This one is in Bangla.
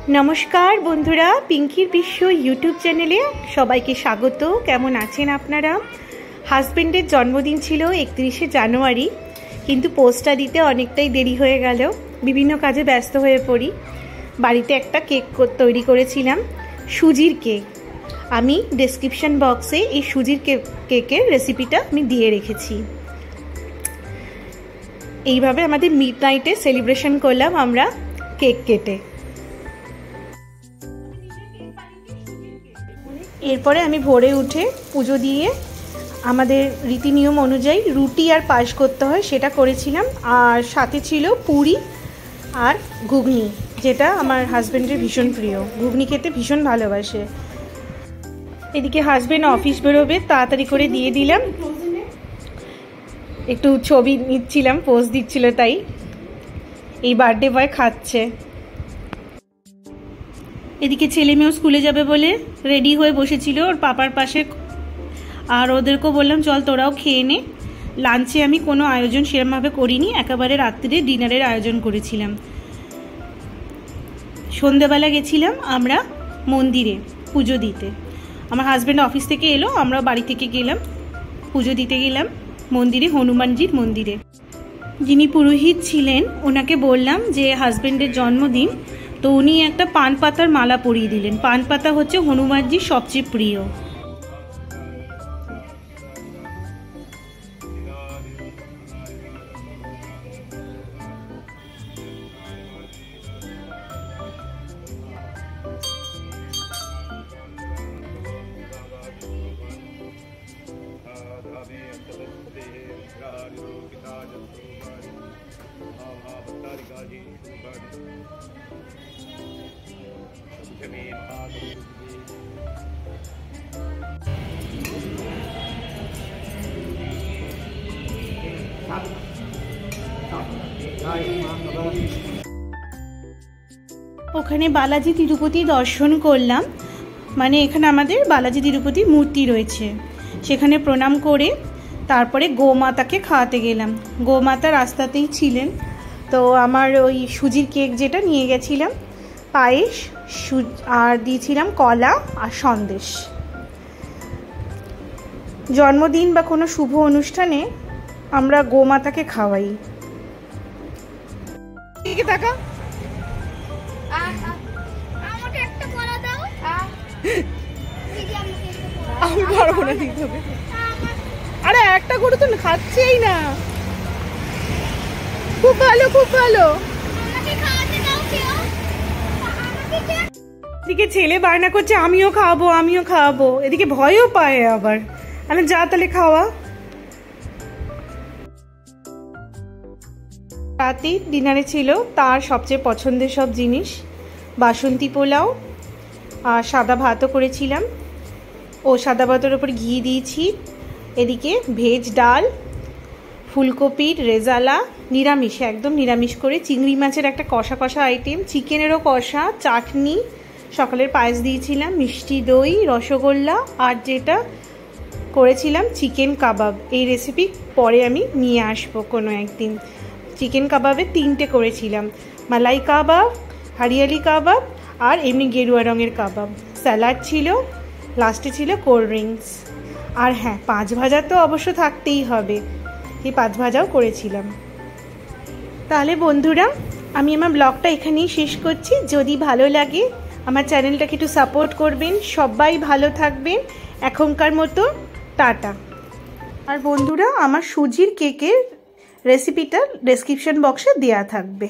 नमस्कार बंधुरा पिंकिर विश्व यूट्यूब चैनेले सबाइके स्वागत। केमन आছেন আপনারা? হাজবেন্ডের জন্মদিন ছিল 31শে জানুয়ারি, কিন্তু পোস্টটা দিতে অনেকটাই দেরি হয়ে গেল। বিভিন্ন কাজে ব্যস্ত হয়ে পড়ি। বাড়িতে একটা কেক তৈরি করেছিলাম, সুজির কেক। আমি ডেসক্রিপশন বক্সে এই সুজির কেকের রেসিপিটা আমি দিয়ে রেখেছি। এইভাবে আমাদের মিডনাইটে সেলিব্রেশন করলাম আমরা কেক কেটে। এরপরে আমি ভোরে উঠে পুজো দিয়ে আমাদের রীতি নিয়ম অনুযায়ী রুটি আর পায়েস করতে হয় সেটা করেছিলাম, আর সাথে ছিল পুরি আর ঘুগনি, যেটা আমার হাজব্যান্ডের ভীষণ প্রিয়। ঘুগনি খেতে ভীষণ ভালোবাসে। এদিকে হাজব্যান্ড অফিস বেরোবে, তাড়াতাড়ি করে দিয়ে দিলাম। একটু ছবি নিচ্ছিলাম, পোজ দিচ্ছিল, তাই এই বার্থডে বয় খাচ্ছে। এদিকে ছেলে মেয়েও স্কুলে যাবে বলে রেডি হয়ে বসেছিল ওর পাপার পাশে, আর ওদেরকেও বললাম চল তোরাও খেয়ে নে। লাঞ্চে আমি কোনো আয়োজন সেরকমভাবে করিনি, একেবারে রাত্রিরে ডিনারের আয়োজন করেছিলাম। সন্ধ্যেবেলা গেছিলাম আমরা মন্দিরে পুজো দিতে। আমার হাজব্যান্ড অফিস থেকে এলো, আমরা বাড়ি থেকে গেলাম পুজো দিতে গেলাম মন্দিরে, হনুমানজির মন্দিরে। যিনি পুরোহিত ছিলেন ওনাকে বললাম যে হাজব্যান্ডের জন্মদিন, তো উনি একটা পান পাতার মালা পরিয়ে দিলেন। পান পাতা হচ্ছে হনুমানজির সবচেয়ে প্রিয়। ওখানে বালাজি তিরুপতি দর্শন করলাম, মানে এখানে আমাদের বালাজি তিরুপতির মূর্তি রয়েছে, সেখানে প্রণাম করে তারপরে গোমাতাকে খাওয়াতে গেলাম। গোমাতা রাস্তাতেই ছিলেন, তো আমার ওই সুজির কেক যেটা নিয়ে গেছিলাম, পায়েস আর দিয়েছিলাম কলা আর সন্দেশ। জন্মদিন বা কোনো শুভ অনুষ্ঠানে আমরা গোমাতাকে খাওয়াই। টাকা আমি পারবো না দিতে হবে। আরে একটা করে তো খাচ্ছেই না। খুব ভালো, খুব ভালো। এদিকে ছেলে বায়না করছে আমিও খাওয়াবো, আমিও খাওয়াবো। এদিকে ভয়ও পায় আবার। আমি যা তাহলে খাওয়া। রাতে ডিনারে ছিল তার সবচেয়ে পছন্দের সব জিনিস, বাসন্তী পোলাও আর সাদা ভাতও করেছিলাম। ও সাদা ভাতের ওপর ঘি দিয়েছি। এদিকে ভেজ ডাল, ফুলকপির রেজালা, নিরামিষ, একদম নিরামিষ করে চিংড়ি মাছের একটা কষা কষা আইটেম, চিকেনেরও কষা, চাটনি, সকালের পায়েস দিয়েছিলাম, মিষ্টি দই, রসগোল্লা, আর যেটা করেছিলাম চিকেন কাবাব। এই রেসিপি পরে আমি নিয়ে আসবো কোনো একদিন। চিকেন কাবাবে 3টে করেছিলাম, মালাই কাবাব, হরিয়ালি কাবাব আর এমনি গেরুয়া রঙের কাবাব। স্যালাড ছিল, লাস্টে ছিল কোল্ড ড্রিঙ্কস। আর হ্যাঁ, 5 ভাজা তো অবশ্য থাকতেই হবে, এই 5 ভাজাও করেছিলাম। তাহলে বন্ধুরা, আমি আমার ব্লগটা এখানেই শেষ করছি। যদি ভালো লাগে আমার চ্যানেলটাকে একটু সাপোর্ট করবেন। সবাই ভালো থাকবেন। এখনকার মতো টাটা। আর বন্ধুরা, আমার সুজির কেকের রেসিপিটা ডেসক্রিপশন বক্সে দেওয়া থাকবে।